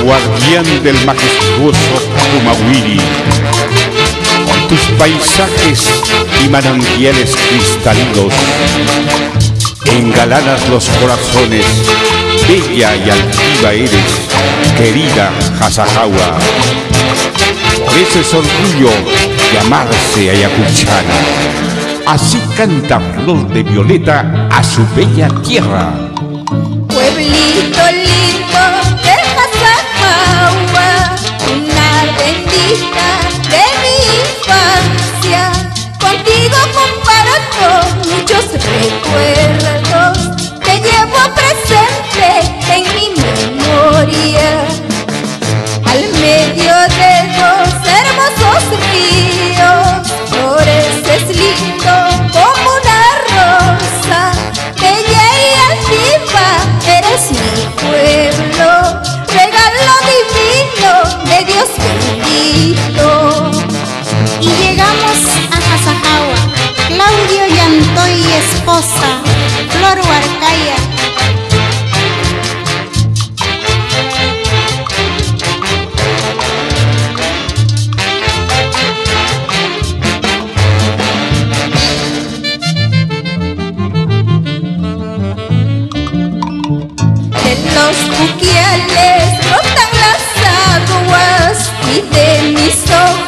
guardián del majestuoso Pumahuiri. Con tus paisajes y manantiales cristalinos, engalanas los corazones, bella y altiva eres, querida Hasajawa. Por ese es orgullo llamarse Ayacuchana. Así canta Flor de Violeta a su bella tierra. Pueblito lindo de Hasajawa, una bendita de mi infancia. Contigo comparto muchos recuerdos, te llevo presente en mi memoria. Al medio de dos hermosos ríos, floreces lindo como una rosa, bella y altiva, eres mi pueblo, regalo divino de Dios bendito. Y llegamos a Hasajawa, Claudio Yantoy esposa, Flor Huarcaya. De los buquiales brotan las aguas y de mis ojos